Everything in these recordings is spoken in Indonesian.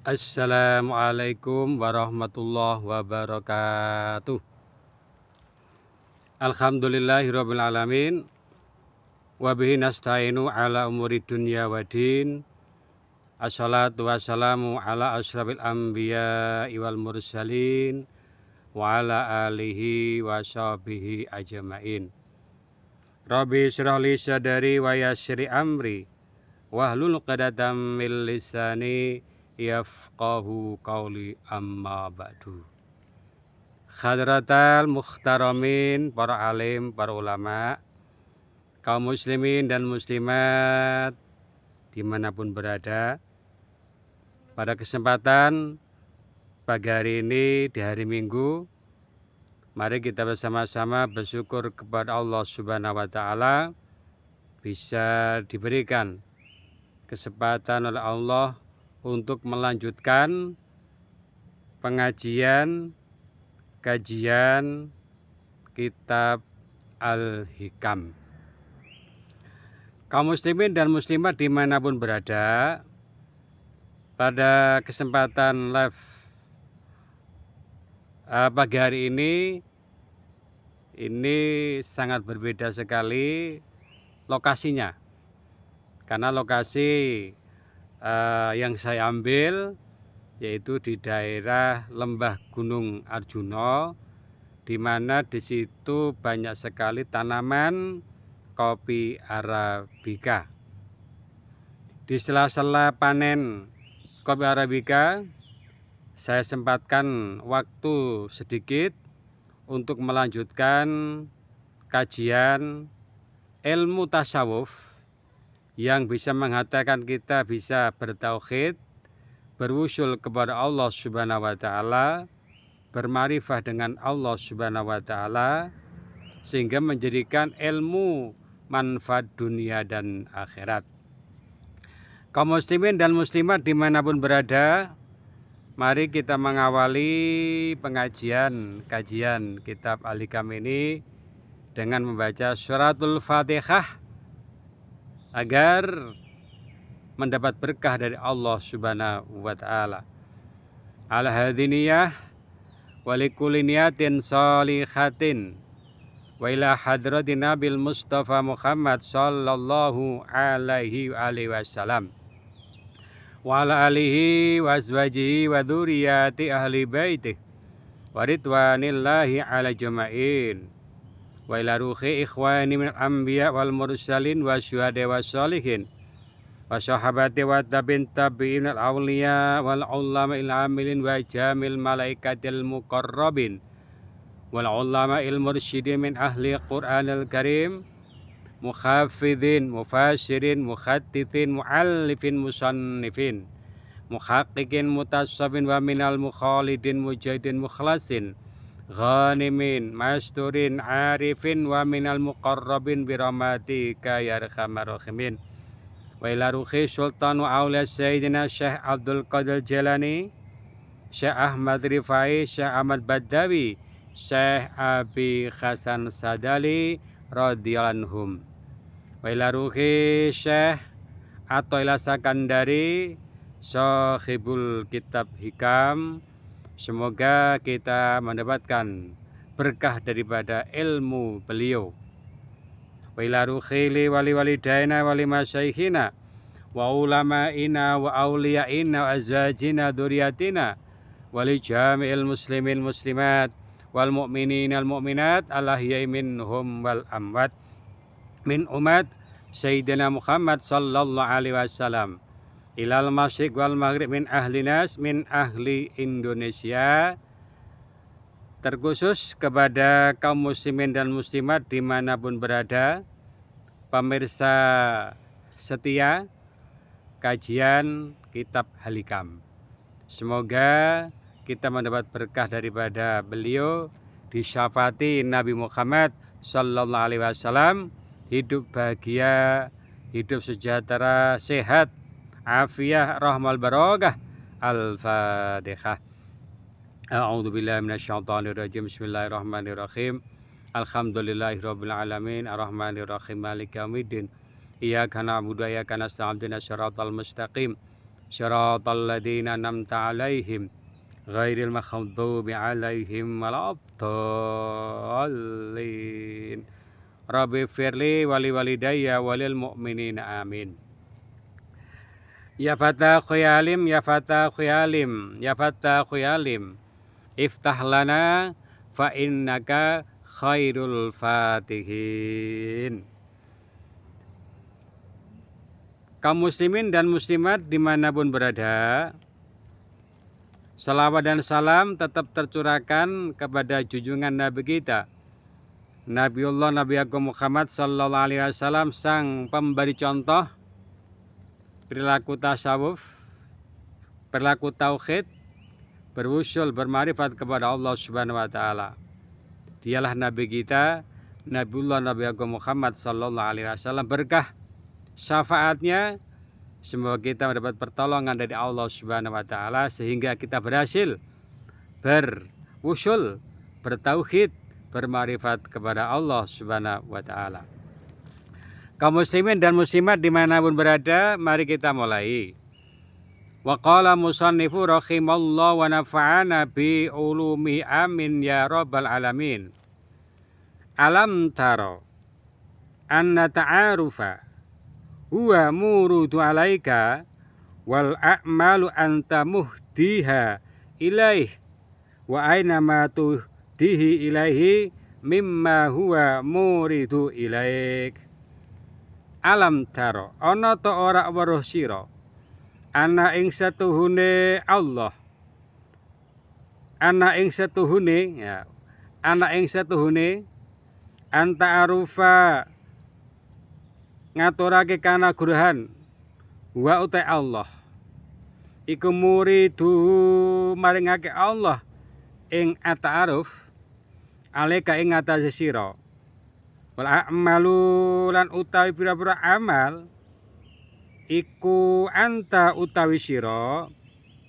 Assalamualaikum warahmatullahi wabarakatuh. Alhamdulillahirabbil alamin wa bihi nasta'inu ala umuri dunya waddin. Assalatu wassalamu ala asyrafil anbiya'i wal mursalin wa ala alihi wa sahbihi ajmain. Rabbi shrah li sadri wa yassir amri wahlul 'uqdatam min lisani yafqahu qawli, amma ba'du. Hadratal muhtaramin, para alim, para ulama, kaum muslimin dan muslimat dimanapun berada. Pada kesempatan pagi hari ini di hari Minggu, mari kita bersama-sama bersyukur kepada Allah Subhanahu wa Ta'ala bisa diberikan kesempatan oleh Allah untuk melanjutkan kajian kitab Al-Hikam. Kaum muslimin dan muslimat dimanapun berada, pada kesempatan live pagi hari ini sangat berbeda sekali lokasinya, karena lokasi yang saya ambil yaitu di daerah Lembah Gunung Arjuna, di mana di situ banyak sekali tanaman kopi arabica. Di sela-sela panen kopi arabica, saya sempatkan waktu sedikit untuk melanjutkan kajian ilmu tasawuf yang bisa menghantarkan kita bisa bertauhid, berwusul kepada Allah Subhanahu wa Ta'ala, bermarifah dengan Allah Subhanahu wa Ta'ala, sehingga menjadikan ilmu manfaat dunia dan akhirat. Kaum muslimin dan muslimat dimanapun berada, mari kita mengawali kajian kitab Al-Hikam ini dengan membaca suratul Fatihah agar mendapat berkah dari Allah Subhanahu wa Ta'ala. Al-hadiniyah wa likulli niyatin shalihatin wa ila hadratin Nabil Mustafa Muhammad sallallahu alaihi wasallam wa ala alihi wa azwajihi wa dzurriyyati ahli baitih wa ridwanillahi ala jamain wa ila ruhi ikhwani min anbiya wal mursalin wa syuhada wa sholihin wa sahabati wa tabi'in al awliya wal ulama il amilin wa jamil malaikatil muqarrabin wal ulama il mursyidin min ahli Qur'anil Karim, mukhafidhin, mufasirin, mukhattithin, muallifin, musannifin, muhaqqiqin, mutassabin wa minal mukhalidin, mujahidin, mukhlasin, ghanimin, masturin, arifin wa minal muqarrabin birahmatika ya arhamar rahimin. Wa ila ruhi sultan wa auliya sayyidina Syekh Abdul Qadir Jalani, Syekh Ahmad Rifai, Syekh Ahmad Badawi, Syekh Abi Hasan Sadali radhiyallahu anhum. Wa ila ruhi Syekh Athaillah Sakandari, sahibul kitab Hikam. Semoga kita mendapatkan berkah daripada ilmu beliau. Wa ila ruhili wali walidaina wali masyayikhina wa ulama'ina wa awliya'ina wa azwajina dzurriyyatina wali jami'il muslimin muslimat wal mu'minin al mu'minat al-ahya'i minhum wal amwat min umat Sayyidina Muhammad sallallahu alaihi wasallam ilal masyriq wal maghrib min ahli nas min ahli Indonesia, terkhusus kepada kaum muslimin dan muslimat dimanapun berada, pemirsa setia kajian kitab Al-Hikam. Semoga kita mendapat berkah daripada beliau, disyafaati Nabi Muhammad sallallahu alaihi wasallam, hidup bahagia, hidup sejahtera, sehat, afiyah, rahmal barokah. Al-Fatihah. A'udzu billahi minasyaitonir rajim. Bismillahirrahmanirrahim. Alhamdulillahirabbil alamin arrahmanir rahim maliki yaumiddin. Iyyaka na'budu wa iyyaka nasta'in ihdinas siratal mustaqim. Syiratal ladzina an'amta 'alaihim ghairil maghdubi 'alaihim waladdallin. Rabbi firli wali walidayya walil mu'minina amin. Ya Fatah Khiyalim, Ya Fatah Khiyalim, Ya Fatah Khiyalim, iftah lana fa innaka khairul fatihin. Kaum muslimin dan muslimat dimanapun berada, salawat dan salam tetap tercurahkan kepada junjungan Nabi kita, Nabiullah Nabi Agung Muhammad Sallallahu Alaihi Wasallam, sang pemberi contoh perilaku tasawuf, perilaku tauhid, berusul bermarifat kepada Allah Subhanahu Wa Taala. Dialah Nabi kita, Nabiullah Nabi Agung Muhammad Sallallahu Alaihi Wasallam. Berkah syafaatnya semoga kita mendapat pertolongan dari Allah Subhanahu Wa Taala sehingga kita berhasil berusul, bertauhid, bermarifat kepada Allah Subhanahu Wa Taala. Kaum muslimin dan muslimat dimanapun berada, mari kita mulai. Wa qala musannifu rahimallahu wa nafa'ana bi ulumi amin ya rabbal alamin. Alam taro anna ta'arufa huwa murudu alaika wal a'malu anta muhdiha ilaih wa aina ma tuhdihi ilaihi mimma huwa muridu ilaik. Alam taro ana ta ora weruh sira ana ing satuhune Allah, ana ing satuhune, ya, ana ing satuhune anta arufa ngaturake kana guruhan wa uta Allah iku muridu maringake Allah ing ata'aruf alika ing atase sira wal a'malu lan utawi pira-pira amal iku anta utawi sira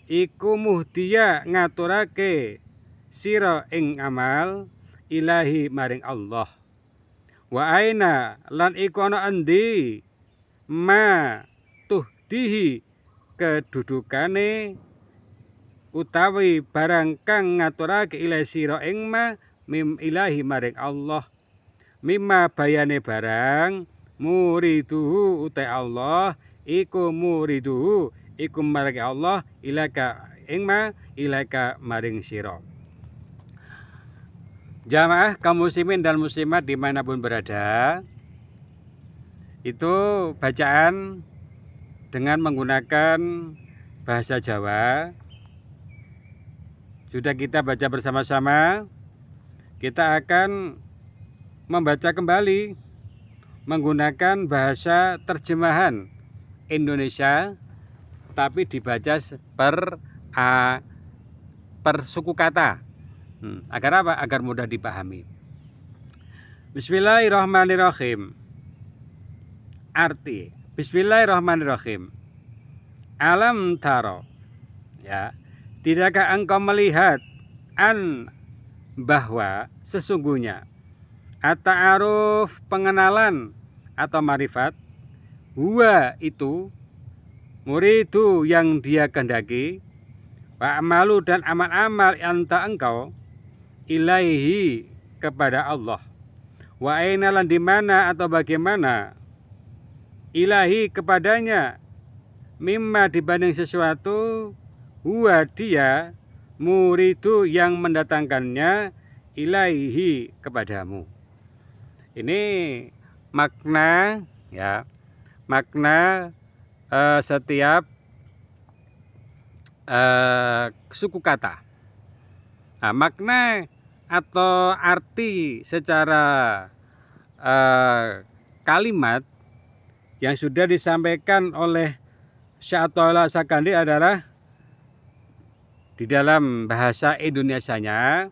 iku muhdiya ngaturake sira ing amal ilahi maring Allah. Wa aina lan iku ana endi ma tuhdihi kedudukane utawi barang kang ngaturake ilahi sira ing ma mim ilahi maring Allah, mimma bayane barang muriduhu utai Allah iku muriduhu iku maring Allah ilaka ing ma ilaka maring sira. Jamaah kaum muslimin dan muslimat dimanapun berada, itu bacaan dengan menggunakan bahasa Jawa sudah kita baca bersama-sama. Kita akan membaca kembali menggunakan bahasa terjemahan Indonesia, tapi dibaca per suku kata. Agar apa? Agar mudah dipahami. Bismillahirrahmanirrahim. Arti Bismillahirrahmanirrahim. Alam taro, ya, tidakkah engkau melihat bahwa sesungguhnya at-ta'aruf pengenalan atau marifat, huwa itu muridu yang dia kehendaki, wa amalu dan amal-amal anta engkau ilaihi kepada Allah, wa aina lan di mana atau bagaimana ilahi kepadanya mimma dibanding sesuatu huwa dia muridu yang mendatangkannya ilaihi kepadamu. Ini makna, ya, makna setiap suku kata. Nah, makna atau arti secara kalimat yang sudah disampaikan oleh Syaikhullah Sakandi adalah di dalam bahasa Indonesianya,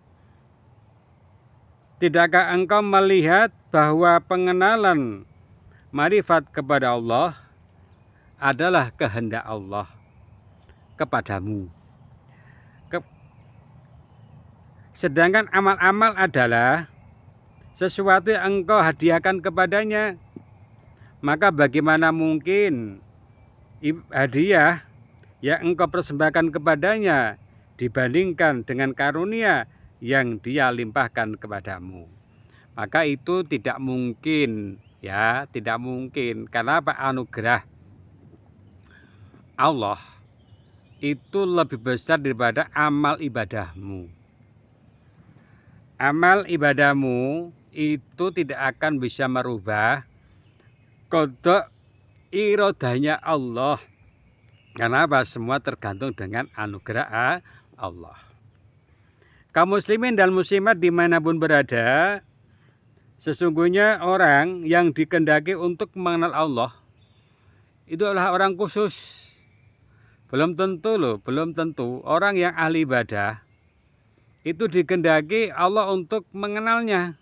tidakkah engkau melihat bahwa pengenalan marifat kepada Allah adalah kehendak Allah kepadamu. Sedangkan amal-amal adalah sesuatu yang engkau hadiahkan kepadanya. Maka bagaimana mungkin hadiah yang engkau persembahkan kepadanya dibandingkan dengan karunia yang dia limpahkan kepadamu. Maka itu tidak mungkin, ya, tidak mungkin. Karena apa? Anugerah Allah itu lebih besar daripada amal ibadahmu. Amal ibadahmu itu tidak akan bisa merubah qada iradahnya Allah. Karena apa? Semua tergantung dengan anugerah Allah. Kaum muslimin dan muslimat dimanapun berada, sesungguhnya orang yang dikehendaki untuk mengenal Allah itu adalah orang khusus. Belum tentu loh, belum tentu orang yang ahli ibadah itu dikehendaki Allah untuk mengenalnya.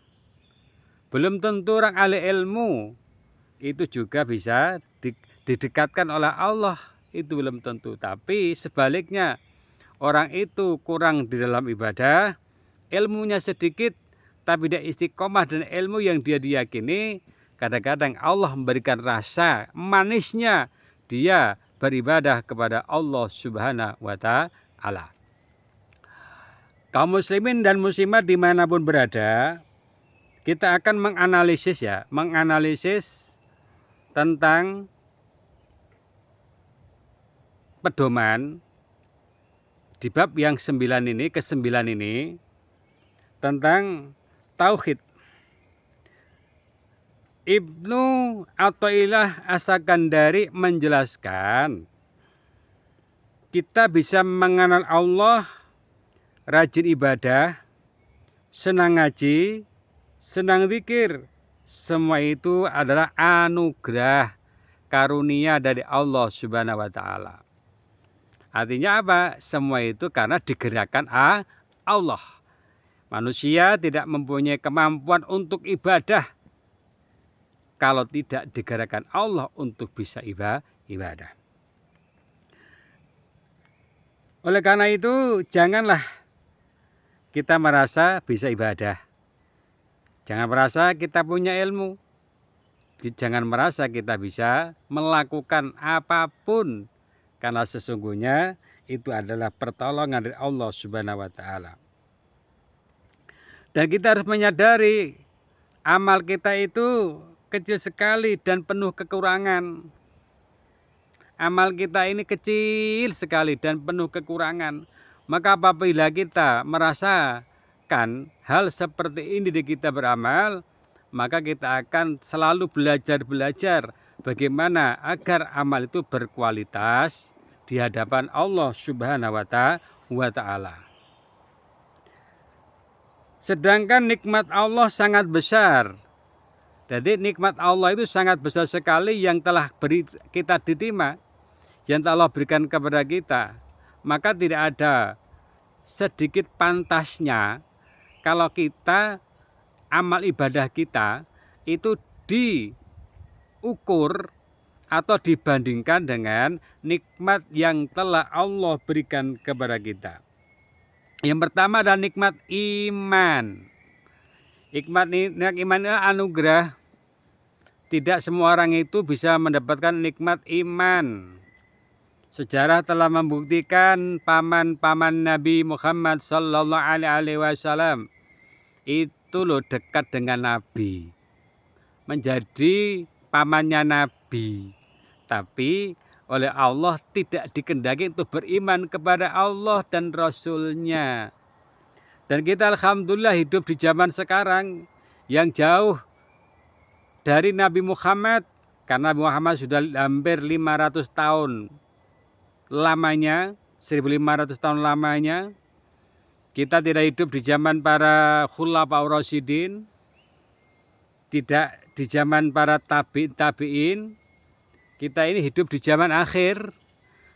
Belum tentu orang ahli ilmu itu juga bisa didekatkan oleh Allah, itu belum tentu. Tapi sebaliknya, orang itu kurang di dalam ibadah, ilmunya sedikit, tapi dia istiqomah dan ilmu yang dia diyakini, kadang-kadang Allah memberikan rasa manisnya dia beribadah kepada Allah Subhanahu wa Ta'ala. Kaum muslimin dan muslimat dimanapun berada, kita akan menganalisis tentang pedoman di bab yang ke-9 ini tentang tauhid. Ibnu Athaillah As-Sakandari menjelaskan kita bisa mengenal Allah, rajin ibadah, senang ngaji, senang zikir. Semua itu adalah anugerah karunia dari Allah Subhanahu wa Ta'ala. Artinya apa? Semua itu karena digerakkan Allah. Manusia tidak mempunyai kemampuan untuk ibadah kalau tidak digerakkan Allah untuk bisa ibadah. Oleh karena itu, janganlah kita merasa bisa ibadah. Jangan merasa kita punya ilmu. Jangan merasa kita bisa melakukan apapun, karena sesungguhnya itu adalah pertolongan dari Allah Subhanahu wa Ta'ala. Dan kita harus menyadari amal kita itu kecil sekali dan penuh kekurangan. Amal kita ini kecil sekali dan penuh kekurangan. Maka apabila kita merasakan hal seperti ini di kita beramal, maka kita akan selalu belajar bagaimana agar amal itu berkualitas di hadapan Allah Subhanahu wa Ta'ala. Sedangkan nikmat Allah sangat besar. Jadi nikmat Allah itu sangat besar sekali yang telah kita diterima, yang Allah berikan kepada kita. Maka tidak ada sedikit pantasnya kalau kita amal ibadah kita itu diukur atau dibandingkan dengan nikmat yang telah Allah berikan kepada kita. Yang pertama adalah nikmat iman. Nikmat iman adalah anugerah. Tidak semua orang itu bisa mendapatkan nikmat iman. Sejarah telah membuktikan paman-paman Nabi Muhammad sallallahu alaihi wasallam itu loh dekat dengan Nabi, menjadi pamannya Nabi, tapi oleh Allah tidak dikehendaki untuk beriman kepada Allah dan Rasul-Nya. Dan kita alhamdulillah hidup di zaman sekarang yang jauh dari Nabi Muhammad, karena Nabi Muhammad sudah hampir 500 tahun lamanya, 1500 tahun lamanya. Kita tidak hidup di zaman para khulafaur rasyidin, tidak di zaman para tabi'in. Kita ini hidup di zaman akhir,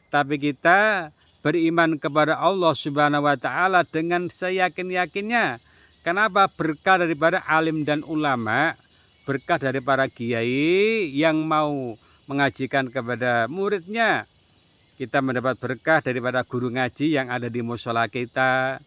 tapi kita beriman kepada Allah Subhanahu wa Ta'ala dengan seyakin-yakinnya. Kenapa? Berkah daripada alim dan ulama, berkah dari para kiai yang mau mengajikan kepada muridnya. Kita mendapat berkah daripada guru ngaji yang ada di mushola kita,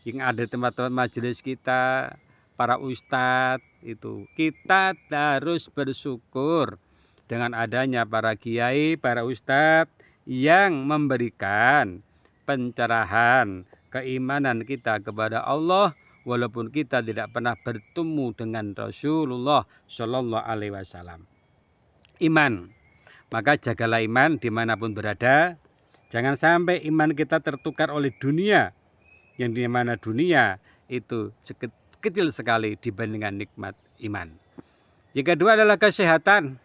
yang ada di tempat-tempat majelis kita, para ustadz itu. Kita harus bersyukur dengan adanya para kiai, para ustadz yang memberikan pencerahan keimanan kita kepada Allah walaupun kita tidak pernah bertemu dengan Rasulullah Shallallahu Alaihi Wasallam. Iman, maka jagalah iman dimanapun berada. Jangan sampai iman kita tertukar oleh dunia, yang dimana dunia itu kecil sekali dibandingkan nikmat iman. Yang kedua adalah kesehatan.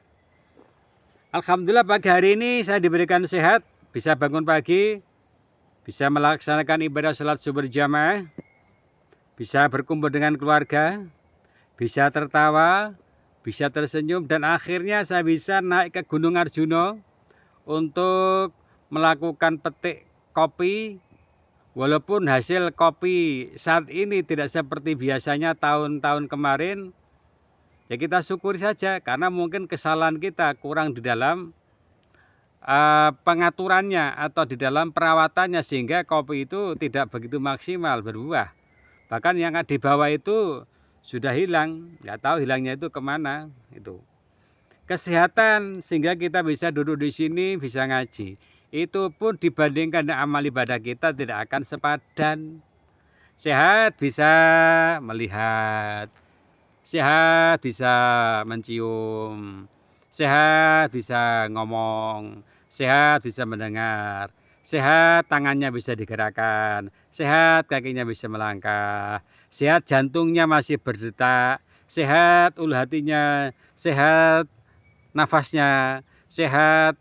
Alhamdulillah pagi hari ini saya diberikan sehat, bisa bangun pagi, bisa melaksanakan ibadah salat subuh berjamaah, bisa berkumpul dengan keluarga, bisa tertawa, bisa tersenyum, dan akhirnya saya bisa naik ke Gunung Arjuna untuk melakukan petik kopi. Walaupun hasil kopi saat ini tidak seperti biasanya tahun-tahun kemarin, ya kita syukuri saja karena mungkin kesalahan kita kurang di dalam pengaturannya atau di dalam perawatannya sehingga kopi itu tidak begitu maksimal berbuah. Bahkan yang di bawah itu sudah hilang, nggak tahu hilangnya itu kemana itu. Kesehatan sehingga kita bisa duduk di sini bisa ngaji. Itu pun dibandingkan dengan amal ibadah kita tidak akan sepadan. Sehat bisa melihat, sehat bisa mencium, sehat bisa ngomong, sehat bisa mendengar, sehat tangannya bisa digerakkan, sehat kakinya bisa melangkah, sehat jantungnya masih berdetak, sehat ulu hatinya, sehat nafasnya, sehat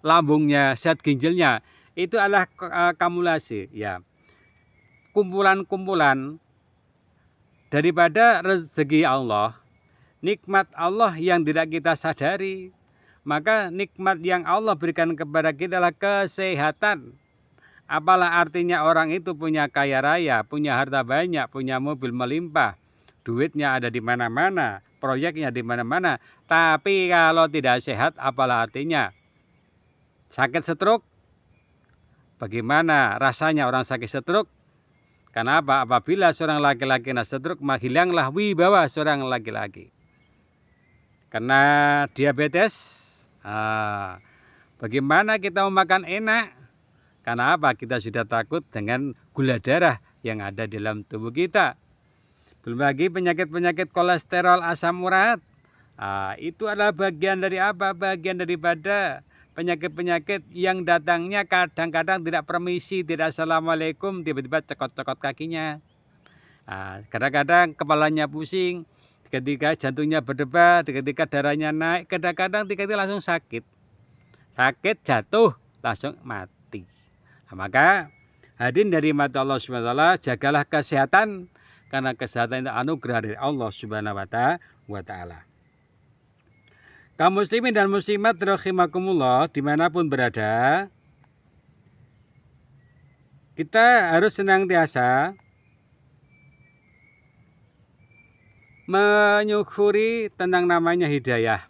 lambungnya, sehat ginjalnya. Itu adalah akumulasi, ya, kumpulan-kumpulan daripada rezeki Allah, nikmat Allah yang tidak kita sadari. Maka nikmat yang Allah berikan kepada kita adalah kesehatan. Apalah artinya orang itu punya kaya raya, punya harta banyak, punya mobil melimpah, duitnya ada di mana-mana, proyeknya di mana-mana, tapi kalau tidak sehat apalah artinya? Sakit stroke, bagaimana rasanya orang sakit stroke? Karena apa? Apabila seorang laki-laki kena stroke, maka hilanglah wibawa seorang laki-laki. Karena diabetes, bagaimana kita mau makan enak? Karena apa? Kita sudah takut dengan gula darah yang ada di dalam tubuh kita. Belum lagi penyakit-penyakit kolesterol, asam urat. Itu adalah bagian dari apa? Bagian daripada penyakit-penyakit yang datangnya kadang-kadang tidak permisi, tidak assalamualaikum, tiba-tiba cekot-cekot kakinya. Kadang-kadang kepalanya pusing, ketika jantungnya berdebar, ketika darahnya naik, kadang-kadang tiba-tiba langsung sakit. Sakit, jatuh, langsung mati. Maka hadirin dari mata Allah Subhanahu wa taala, jagalah kesehatan karena kesehatan itu anugerah dari Allah Subhanahu wa taala. Kaum muslimin dan muslimat rahimakumullah dimanapun berada, kita harus senantiasa menyukuri tentang namanya hidayah.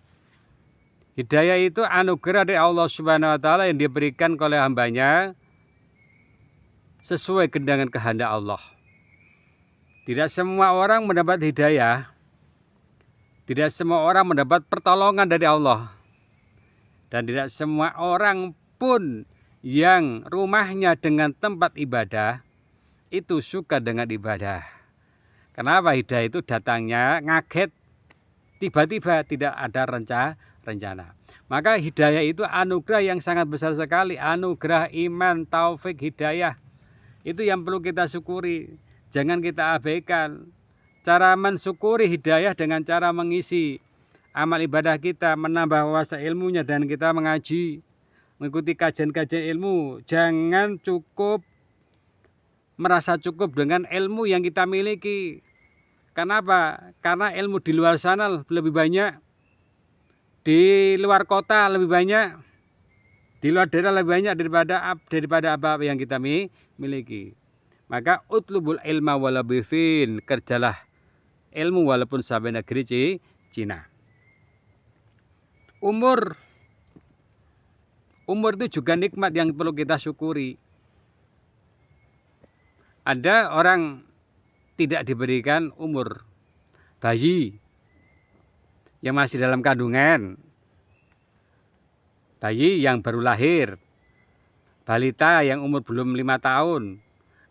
Hidayah itu anugerah dari Allah Subhanahu wa taala yang diberikan oleh hambanya sesuai dengan kehendak Allah. Tidak semua orang mendapat hidayah. Tidak semua orang mendapat pertolongan dari Allah. Dan tidak semua orang pun yang rumahnya dengan tempat ibadah itu suka dengan ibadah. Kenapa? Hidayah itu datangnya ngaget, tiba-tiba tidak ada rencana. Maka hidayah itu anugerah yang sangat besar sekali. Anugerah iman, taufik, hidayah. Itu yang perlu kita syukuri. Jangan kita abaikan. Cara mensyukuri hidayah dengan cara mengisi amal ibadah kita, menambah wawasan ilmunya, dan kita mengaji, mengikuti kajian-kajian ilmu. Jangan merasa cukup dengan ilmu yang kita miliki. Kenapa? Karena ilmu di luar sana lebih banyak, di luar kota lebih banyak, di luar daerah lebih banyak daripada apa yang kita miliki. Maka utlubul ilma walabithin, kerjalah ilmu walaupun sampai negeri Cina. Umur itu juga nikmat yang perlu kita syukuri. Ada orang tidak diberikan umur, bayi yang masih dalam kandungan, bayi yang baru lahir, balita yang umur belum 5 tahun,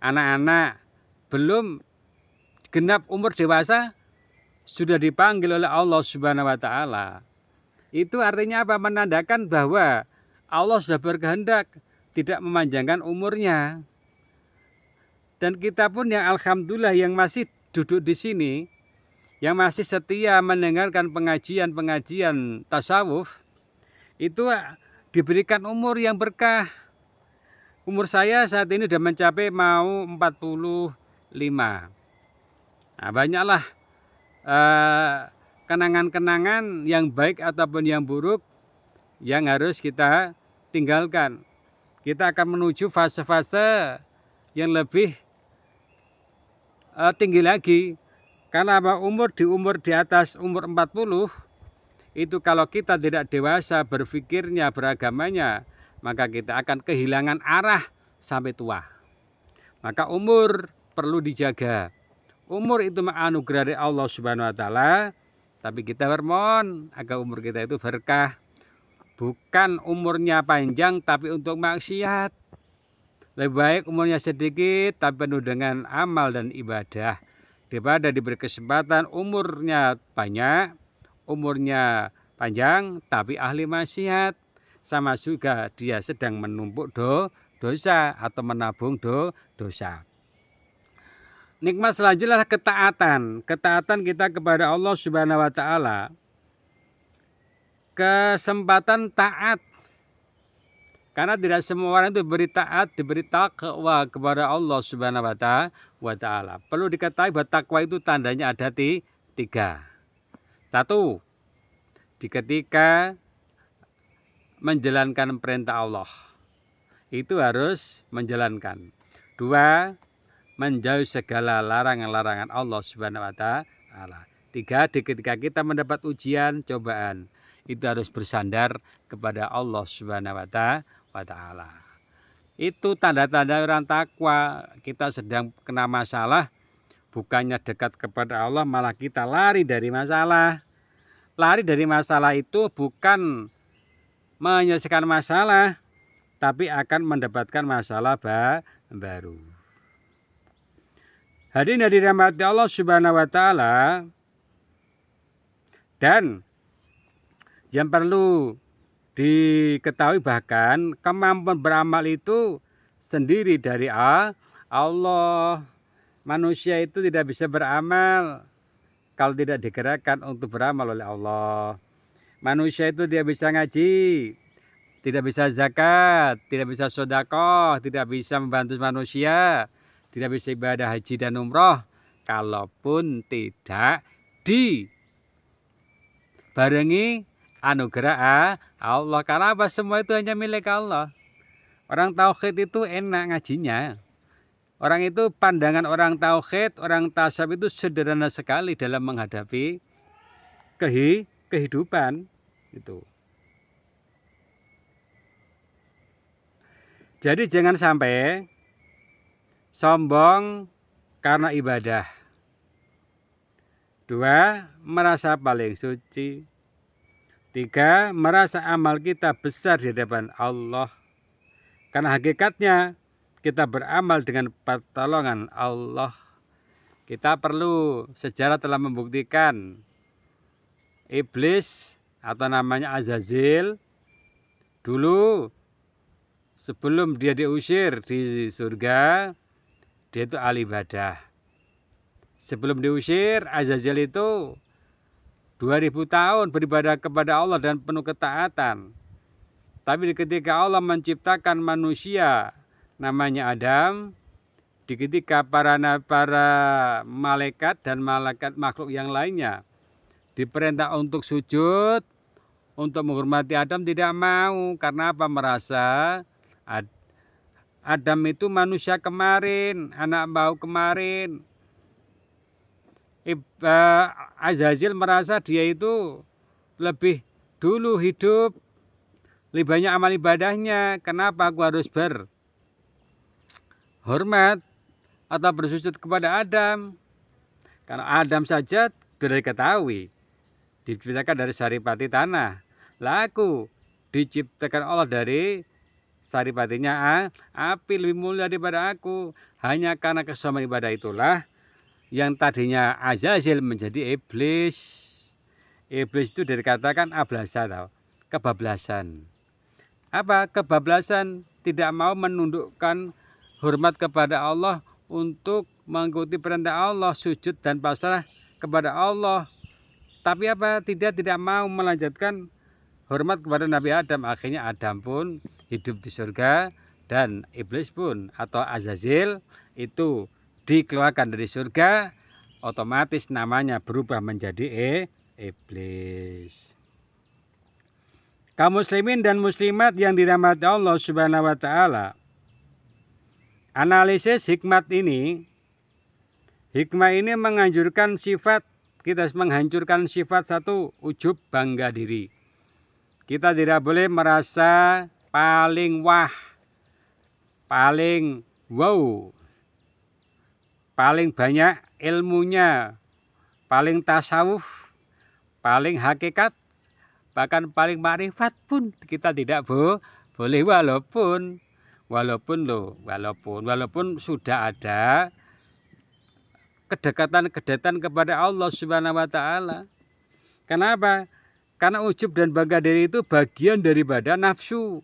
anak-anak belum genap umur dewasa sudah dipanggil oleh Allah Subhanahu wa taala. Itu artinya apa? Menandakan bahwa Allah sudah berkehendak tidak memanjangkan umurnya. Dan kita pun yang alhamdulillah yang masih duduk di sini, yang masih setia mendengarkan pengajian-pengajian tasawuf, itu diberikan umur yang berkah. Umur saya saat ini sudah mencapai mau 45. Nah, banyaklah kenangan-kenangan yang baik ataupun yang buruk yang harus kita tinggalkan. Kita akan menuju fase-fase yang lebih tinggi lagi. Karena umur di atas umur 40 itu kalau kita tidak dewasa berpikirnya, beragamanya, maka kita akan kehilangan arah sampai tua. Maka umur perlu dijaga. Umur itu anugerah dari Allah Subhanahu wa taala, tapi kita bermohon agar umur kita itu berkah. Bukan umurnya panjang tapi untuk maksiat. Lebih baik umurnya sedikit tapi penuh dengan amal dan ibadah daripada diberi kesempatan umurnya banyak, umurnya panjang tapi ahli maksiat. Sama juga dia sedang menumpuk dosa atau menabung dosa. Nikmat selanjutnya adalah ketaatan. Ketaatan kita kepada Allah Subhanahu wa taala. Kesempatan taat. Karena tidak semua orang itu diberi taat, diberi takwa kepada Allah Subhanahu wa taala. Perlu diketahui bahwa takwa itu tandanya ada 3. 1. Ketika menjalankan perintah Allah. Itu harus menjalankan. 2. Menjauhi segala larangan-larangan Allah Subhanahu wa taala. 3. Ketika kita mendapat ujian, cobaan, itu harus bersandar kepada Allah Subhanahu wa taala. Itu tanda-tanda orang takwa. Kita sedang kena masalah, bukannya dekat kepada Allah, malah kita lari dari masalah. Lari dari masalah itu bukan menyelesaikan masalah, tapi akan mendapatkan masalah baru. Hadirin dirahmati Allah Subhanahu wa taala. Dan yang perlu diketahui bahkan kemampuan beramal itu sendiri dari Allah. Manusia itu tidak bisa beramal kalau tidak digerakkan untuk beramal oleh Allah. Manusia itu tidak bisa ngaji, tidak bisa zakat, tidak bisa sedekah, tidak bisa membantu manusia, tidak bisa ibadah haji dan umroh, kalaupun tidak dibarengi anugerah Allah. Karena apa? Semua itu hanya milik Allah. Orang tauhid itu enak ngajinya. Orang itu pandangan orang tauhid, orang tasawuf itu sederhana sekali dalam menghadapi kehidupan itu. Jadi jangan sampai sombong karena ibadah. 2. Merasa paling suci. 3. Merasa amal kita besar di hadapan Allah. Karena hakikatnya kita beramal dengan pertolongan Allah. Kita perlu, sejarah telah membuktikan iblis atau namanya Azazil dulu sebelum dia diusir di surga, dia itu ahli ibadah. Sebelum diusir, Azazil itu 2000 tahun beribadah kepada Allah dan penuh ketaatan. Tapi ketika Allah menciptakan manusia namanya Adam, ketika para malaikat dan malaikat makhluk yang lainnya diperintah untuk sujud, untuk menghormati Adam, tidak mau. Karena apa? Merasa Adam itu manusia kemarin, anak bau kemarin. Azazil merasa dia itu lebih dulu hidup, lebih banyak amal ibadahnya. Kenapa aku harus berhormat atau bersujud kepada Adam? Karena Adam saja sudah diketahui diciptakan dari saripati tanah. Lah aku diciptakan Allah dari saripatinya api lebih mulia daripada aku. Hanya karena kesombongan ibadah itulah yang tadinya Azazil menjadi iblis. Iblis itu dikatakan ablasa, tahu, kebablasan. Apa kebablasan? Tidak mau menundukkan hormat kepada Allah untuk mengikuti perintah Allah, sujud dan pasrah kepada Allah. Tapi apa? Tidak mau melanjutkan hormat kepada Nabi Adam. Akhirnya Adam pun hidup di surga dan iblis pun atau Azazil itu dikeluarkan dari surga, otomatis namanya berubah menjadi iblis. Kaum muslimin dan muslimat yang dirahmati Allah Subhanahu wa taala. Analisis hikmah ini menganjurkan sifat, kita menghancurkan sifat satu, ujub, bangga diri. Kita tidak boleh merasa paling wah, paling wow, paling banyak ilmunya, paling tasawuf, paling hakikat, bahkan paling makrifat pun kita tidak boleh, walaupun sudah ada kedekatan kepada Allah Subhanahu wa taala. Kenapa? Karena ujub dan bangga diri itu bagian daripada nafsu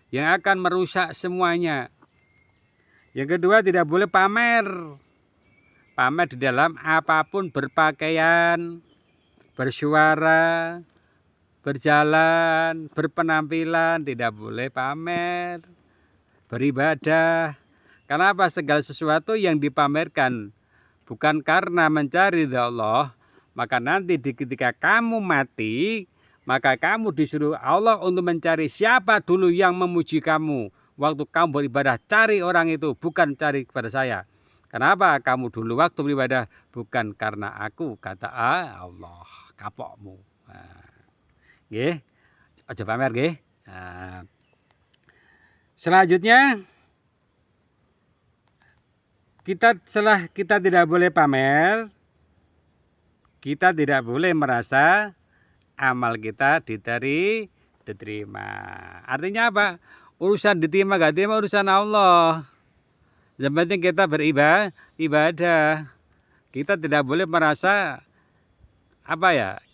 yang akan merusak semuanya. Yang kedua, tidak boleh pamer. Pamer di dalam apapun, berpakaian, bersuara, berjalan, berpenampilan, tidak boleh pamer. Beribadah. Kenapa? Segala sesuatu yang dipamerkan bukan karena mencari ridha Allah, maka nanti ketika kamu mati, maka kamu disuruh Allah untuk mencari siapa dulu yang memuji kamu. Waktu kamu beribadah, cari orang itu, bukan cari kepada saya. Kenapa kamu dulu waktu beribadah? Bukan karena aku, kata Allah, kapokmu. Nggih, aja pamer nggih. Selanjutnya kita tidak boleh pamer, kita tidak boleh merasa amal kita diterima. Artinya apa? Urusan diterima gak diterima urusan Allah. Yang penting kita beribadah. Kita tidak boleh merasa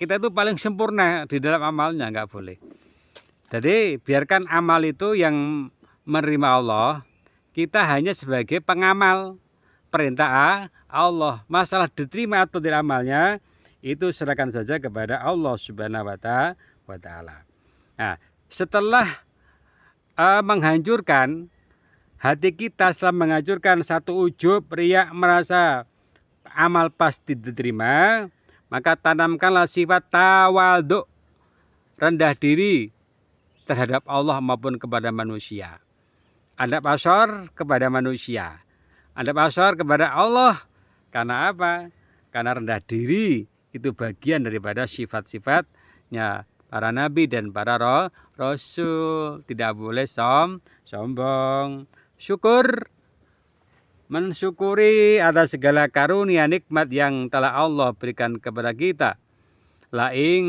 kita itu paling sempurna di dalam amalnya, nggak boleh. Jadi biarkan amal itu yang menerima Allah, kita hanya sebagai pengamal perintah Allah. Masalah diterima atau tidak amalnya itu serahkan saja kepada Allah Subhanahu wa taala. Nah, setelah menghancurkan hati kita, setelah menghancurkan satu ujub, riya, merasa amal pasti diterima, maka tanamkanlah sifat tawadhu, rendah diri terhadap Allah maupun kepada manusia. Adab asyar kepada manusia, adab asyar kepada Allah. Karena apa? Karena rendah diri itu bagian daripada sifat-sifatnya para nabi dan para rasul. Tidak boleh sombong. Syukur, mensyukuri atas segala karunia nikmat yang telah Allah berikan kepada kita. La ing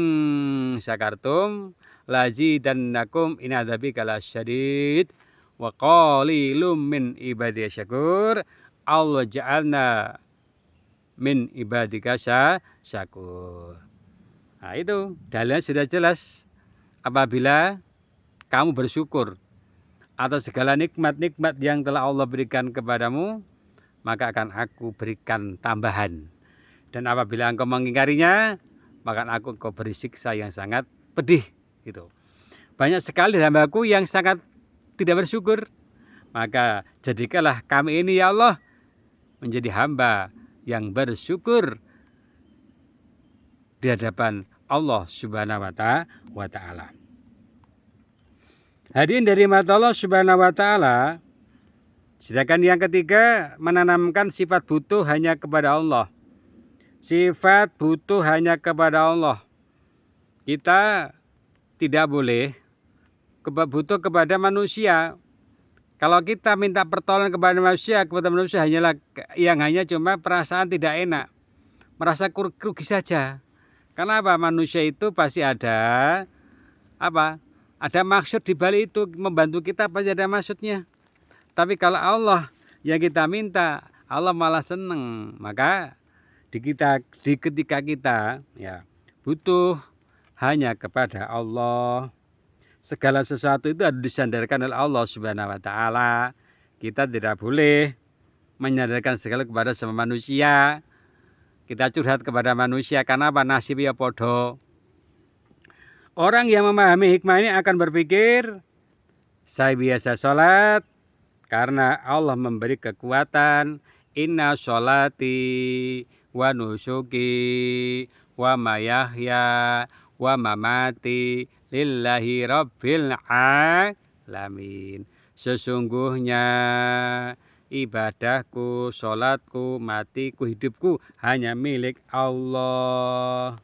syakartum lazidannakum in adzabi kalasyadid wa qalilum min ibadiy syakur. Allah ja'alna min ibadika syakur. Nah, itu dalilnya sudah jelas. Apabila kamu bersyukur atas segala nikmat-nikmat yang telah Allah berikan kepadamu, maka akan aku berikan tambahan. Dan apabila engkau mengingkarinya, maka engkau beri siksa yang sangat pedih. Gitu. Banyak sekali hambaku yang sangat tidak bersyukur. Maka jadikanlah kami ini ya Allah menjadi hamba yang bersyukur di hadapan Allah Subhanahu wa taala. Hadirin dari mata Allah Subhanahu wa taala. Sedangkan yang ketiga, menanamkan sifat butuh hanya kepada Allah. Sifat butuh hanya kepada Allah. Kita tidak boleh butuh kepada manusia. Kalau kita minta pertolongan kepada manusia hanyalah yang hanya cuma perasaan tidak enak, merasa rugi saja. Karena apa? Manusia itu pasti ada Ada maksud di balik itu, membantu kita pasti ada maksudnya. Tapi kalau Allah yang kita minta, Allah malah seneng. Maka di ketika kita ya butuh hanya kepada Allah, segala sesuatu itu harus disandarkan oleh Allah Subhanahu wa taala. Kita tidak boleh menyandarkan segala kepada sama manusia. Kita curhat kepada manusia karena apa? Nasibnya podo. Orang yang memahami hikmah ini akan berpikir, saya biasa sholat karena Allah memberi kekuatan. Inna sholati wa nusuki wa mayahya wa mamati lillahi rabbil alamin. Sesungguhnya ibadahku, sholatku, matiku, hidupku hanya milik Allah.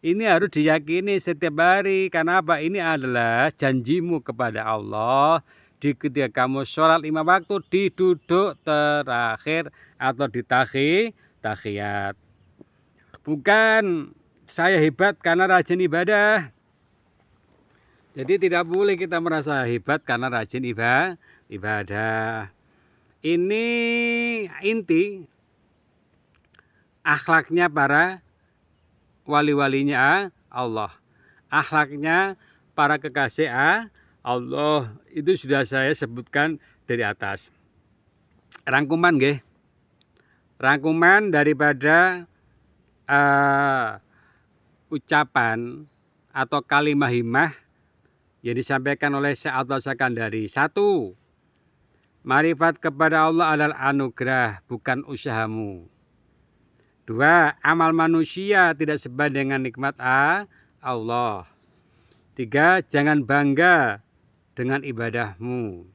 Ini harus diyakini setiap hari. Karena apa? Ini adalah janjimu kepada Allah. Di ketika kamu sholat 5 waktu di duduk terakhir atau di tahiyat. Bukan saya hebat karena rajin ibadah. Jadi tidak boleh kita merasa hebat karena rajin ibadah. Ini inti akhlaknya para wali-walinya Allah, akhlaknya para kekasih Allah. Itu sudah saya sebutkan dari atas. Rangkuman nggih. Rangkuman daripada ucapan atau kalimah himah yang disampaikan oleh Syekh Abdul Sakandari. 1. Marifat kepada Allah adalah anugerah, bukan usahamu. 2. Amal manusia tidak sebanding dengan nikmat Allah. 3. Jangan bangga dengan ibadahmu.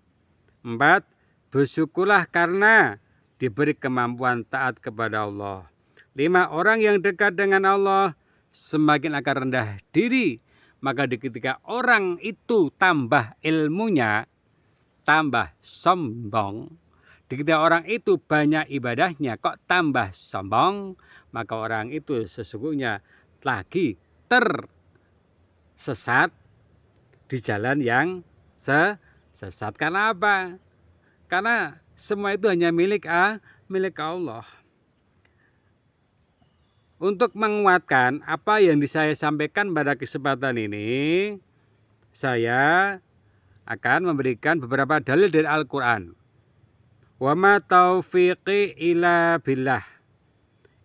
4. Bersyukurlah karena diberi kemampuan taat kepada Allah. 5. Orang yang dekat dengan Allah semakin akan rendah diri. Maka ketika orang itu tambah ilmunya, tambah sombong. Ketika orang itu banyak ibadahnya kok tambah sombong, maka orang itu sesungguhnya lagi tersesat di jalan yang sesat. Karena apa? Karena semua itu hanya milik Allah. Untuk menguatkan apa yang saya sampaikan pada kesempatan ini, saya akan memberikan beberapa dalil dari Al-Quran. Wa ma taufiqi illa billah.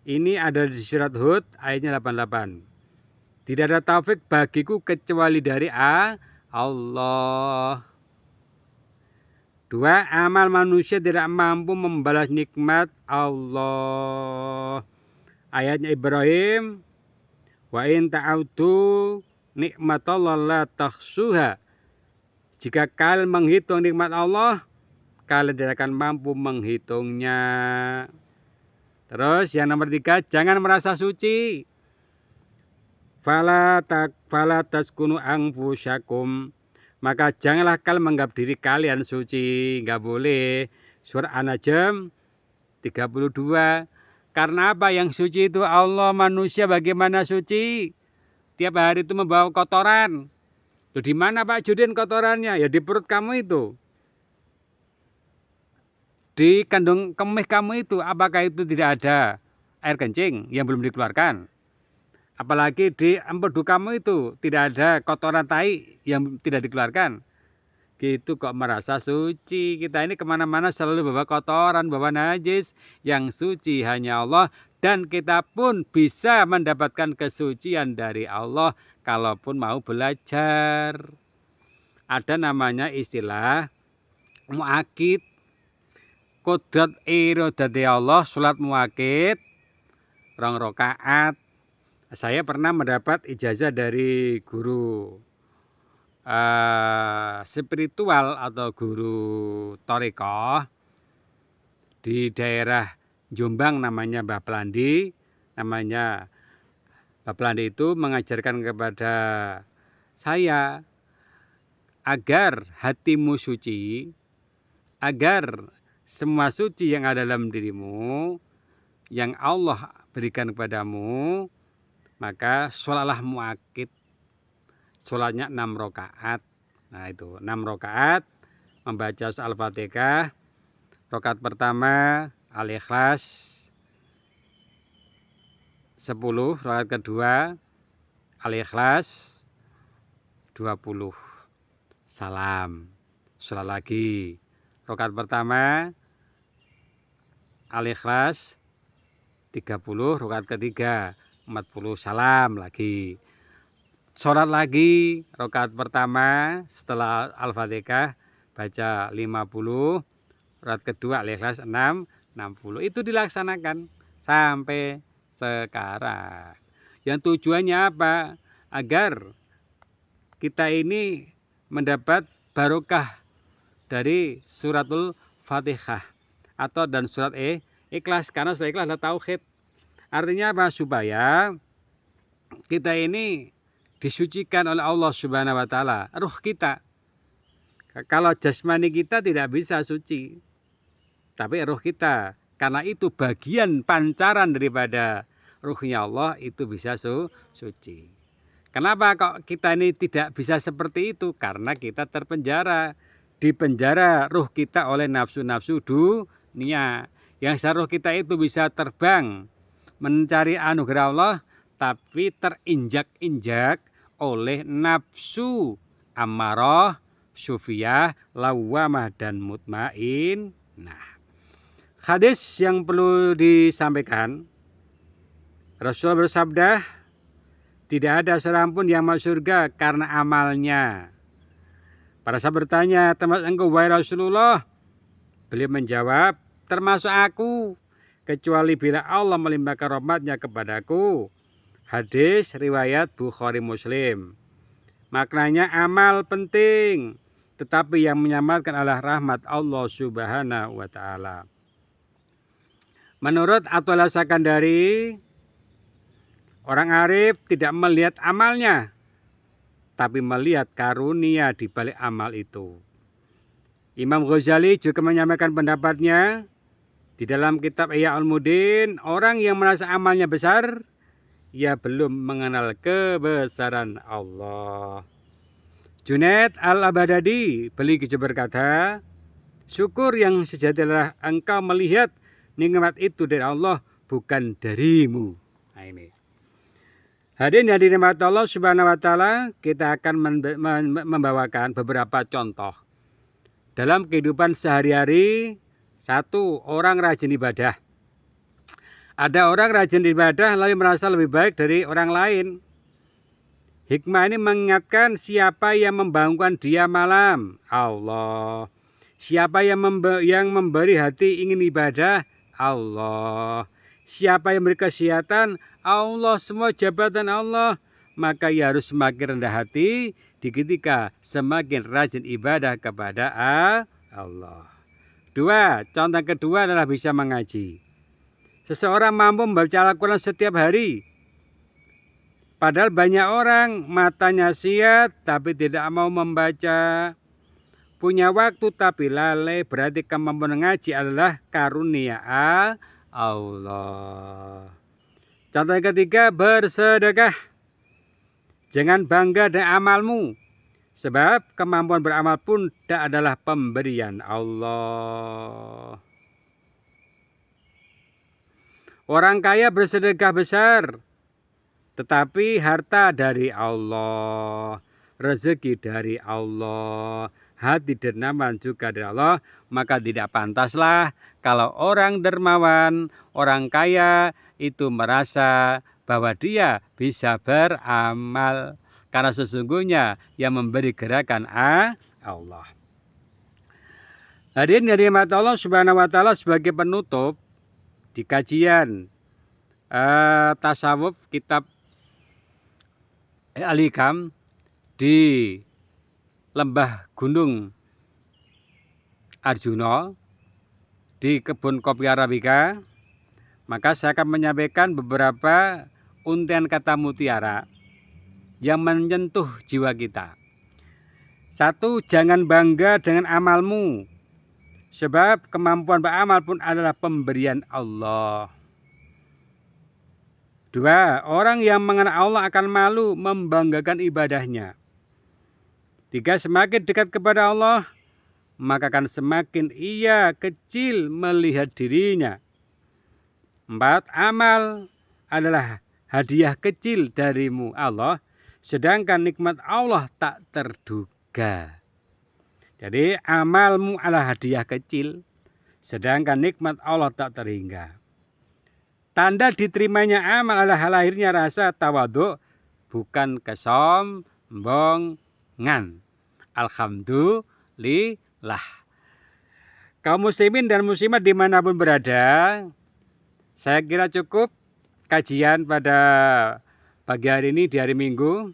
Ini ada di surat Hud ayatnya 88. Tidak ada taufik bagiku kecuali dari Allah. 2. Amal manusia tidak mampu membalas nikmat Allah. Ayatnya Ibrahim. Wa in ta'udu nikmatallahi la tahsuha. Jika kalian menghitung nikmat Allah, kalian tidak akan mampu menghitungnya. Terus yang nomor 3, jangan merasa suci. Fala taskunu anfusakum. Maka janganlah kalian menganggap diri kalian suci. Enggak boleh. Surah An-Najm 32. Karena apa? Yang suci itu Allah, manusia bagaimana suci? Tiap hari itu membawa kotoran. Loh, di mana Pak Judin kotorannya? Ya di perut kamu itu. Di kandung kemih kamu itu, apakah itu tidak ada air kencing yang belum dikeluarkan? Apalagi di empedu kamu itu tidak ada kotoran tai yang tidak dikeluarkan. Gitu kok merasa suci. Kita ini kemana-mana selalu bawa kotoran, bawa najis. Yang suci hanya Allah. Dan kita pun bisa mendapatkan kesucian dari Allah kalaupun mau belajar. Ada namanya istilah muakid. Kodrat irodati Allah, sholat muakid 2 rakaat. Saya pernah mendapat ijazah dari guru spiritual atau guru thariqah di daerah Jombang, namanya Mbah Plandi. Namanya Mbah Plandi itu mengajarkan kepada saya agar hatimu suci, agar semua suci yang ada dalam dirimu yang Allah berikan kepadamu, maka sholatlah muakid. sholatnya 6 rakaat. Nah itu 6 rakaat membaca Al-Fatihah. Rakaat pertama Al-Ikhlas 10, rakaat kedua Al-Ikhlas 20. Salam. Sholat lagi. Rakaat pertama Al-Ikhlas 30, rakaat ketiga 40. Salam lagi. Sholat lagi. Rakaat pertama setelah Al-Fatihah baca 50, rakaat kedua Al-Ikhlas 6, 60. Itu dilaksanakan sampai sekarang. Yang tujuannya apa? Agar kita ini mendapat barokah dari suratul Fatihah atau dan surat Ikhlas, karena surat Ikhlas adalah tauhid. Artinya apa? Supaya kita ini disucikan oleh Allah Subhanahu wa taala, ruh kita. Kalau jasmani kita tidak bisa suci, tapi ruh kita, karena itu bagian pancaran daripada ruhnya Allah, itu bisa suci. Kenapa kok kita ini tidak bisa seperti itu? Karena kita terpenjara. Dipenjara ruh kita oleh nafsu-nafsu dunia. Yang seharusnya kita itu bisa terbang mencari anugerah Allah, tapi terinjak-injak oleh nafsu amarah, syufiyah, lawamah, dan mutmain. Nah, hadis yang perlu disampaikan, Rasulullah bersabda, tidak ada seorang pun yang masuk surga karena amalnya. Para sahabat bertanya, termasuk engkau wahai Rasulullah? Beliau menjawab, termasuk aku, kecuali bila Allah melimpahkan rahmatnya kepadaku. Hadis riwayat Bukhari Muslim. Maknanya amal penting, tetapi yang menyelamatkan adalah rahmat Allah Subhanahu wa taala. Menurut Atwala Sakandari, orang arif tidak melihat amalnya, tapi melihat karunia di balik amal itu. Imam Ghazali juga menyampaikan pendapatnya di dalam kitab Ihya Ulumuddin, orang yang merasa amalnya besar, ia belum mengenal kebesaran Allah. Junaid Al-Abadadi beliau berkata, syukur yang sejati adalah engkau melihat nikmat itu dari Allah, bukan darimu. Nah ini. Hadirin yang dirahmati Allah Subhanahu wa taala, kita akan membawakan beberapa contoh dalam kehidupan sehari-hari. Satu, orang rajin ibadah. Ada orang rajin ibadah lalu merasa lebih baik dari orang lain. Hikmah ini mengingatkan siapa yang membangunkan dia malam, Allah. Siapa yang memberi hati ingin ibadah, Allah. Siapa yang memberi kesehatan, Allah. Semua jabatan Allah. Maka ia harus semakin rendah hati di ketika semakin rajin ibadah kepada Allah. Dua, contoh kedua adalah bisa mengaji. Seseorang mampu membaca Al-Quran setiap hari. Padahal banyak orang matanya siat tapi tidak mau membaca. Punya waktu tapi lalai, berarti kemampuan mengaji adalah karunia Allah. Contoh yang ketiga, bersedekah. Jangan bangga dengan amalmu, sebab kemampuan beramal pun adalah pemberian Allah. Orang kaya bersedekah besar, tetapi harta dari Allah, rezeki dari Allah, hati dermawan juga dari Allah, maka tidak pantaslah kalau orang dermawan, orang kaya itu merasa bahwa dia bisa beramal, karena sesungguhnya yang memberi gerakan Allah. Hadirin yang dirahmati Allah Subhanahu wa taala, sebagai penutup di kajian tasawuf kitab Al-Hikam di lembah Gunung Arjuna di kebun kopi Arabica, maka saya akan menyampaikan beberapa untian kata mutiara yang menyentuh jiwa kita. Satu, jangan bangga dengan amalmu, sebab kemampuan beramal pun adalah pemberian Allah. Dua, orang yang mengenal Allah akan malu membanggakan ibadahnya. 3. Semakin dekat kepada Allah, maka akan semakin ia kecil melihat dirinya. 4. Amal adalah hadiah kecil darimu Allah, sedangkan nikmat Allah tak terduga. Jadi amalmu adalah hadiah kecil, sedangkan nikmat Allah tak terhingga. Tanda diterimanya amal adalah lahirnya rasa tawadhu, bukan kesombongan. Alhamdulillah. Kaum muslimin dan muslimat dimanapun berada, saya kira cukup kajian pada pagi hari ini di hari Minggu,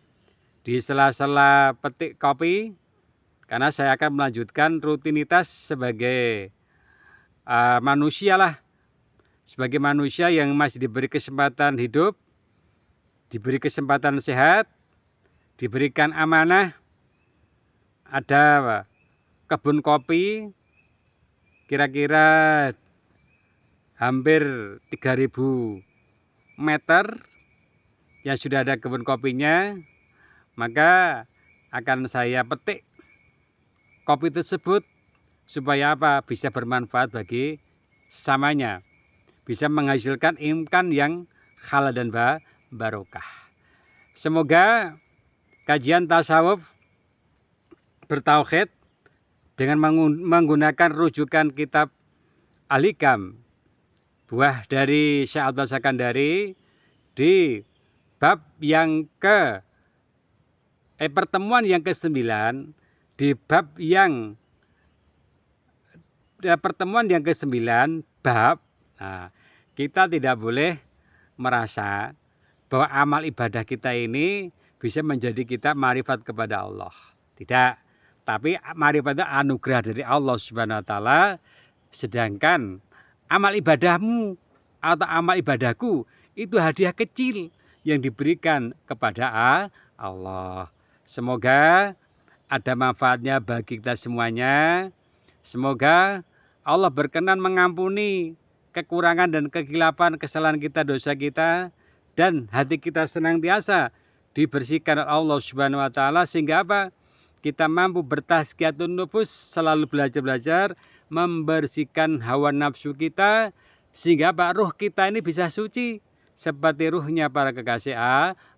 di sela-sela petik kopi, karena saya akan melanjutkan rutinitas sebagai manusia lah. Sebagai manusia yang masih diberi kesempatan hidup, diberi kesempatan sehat, diberikan amanah, ada kebun kopi, kira-kira hampir 3.000 meter yang sudah ada kebun kopinya, maka akan saya petik kopi tersebut supaya apa? Bisa bermanfaat bagi sesamanya. Bisa menghasilkan income yang halal dan barokah. Semoga kajian tasawuf bertauhid dengan menggunakan rujukan kitab Al-Hikam, buah dari Syekh Abdul Sakandari, di bab yang pertemuan yang ke-9, di bab yang pertemuan yang ke-9 bab. Nah, kita tidak boleh merasa bahwa amal ibadah kita ini bisa menjadi kita marifat kepada Allah. Tidak. Tapi marifat itu anugerah dari Allah Subhanahu wa taala, sedangkan amal ibadahmu atau amal ibadahku itu hadiah kecil yang diberikan kepada Allah. Semoga ada manfaatnya bagi kita semuanya. Semoga Allah berkenan mengampuni kekurangan dan kekilapan, kesalahan kita, dosa kita, dan hati kita senantiasa dibersihkan oleh Allah Subhanahu wa taala, sehingga apa? Kita mampu bertazkiyatun nufus, selalu belajar membersihkan hawa nafsu kita, sehingga apa? Ruh kita ini bisa suci seperti ruhnya para kekasih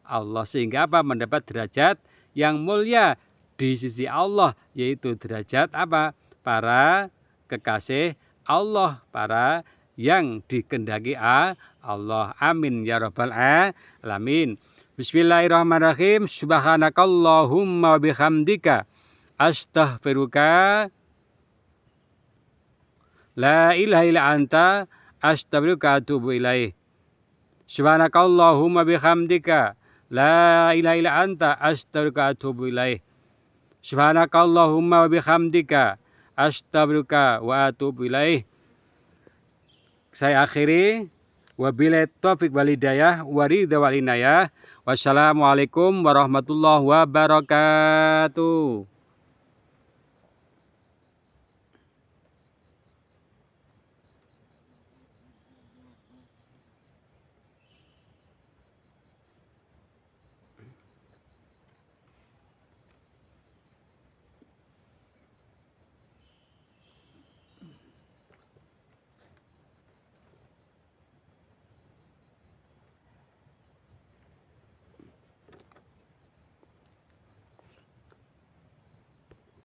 Allah, sehingga apa? Mendapat derajat yang mulia di sisi Allah, yaitu derajat apa? Para kekasih Allah, para yang dikendaki Allah. Amin ya rabbal alamin. Bismillahirrahmanirrahim. Subhanakallahumma bihamdika astaghfiruka la ilaha illa anta astaghfiruka wa atubu ilaih. Subhanakallahumma bihamdika la ilaha illa anta astaghfiruka wa atubu ilaih. Subhanakallahumma bihamdika astaghfiruka wa atubu ilaih. Saya akhiri, wabillahi taufiq wal hidayah wa ridha wal inayah. Wassalamualaikum warahmatullahi wabarakatuh.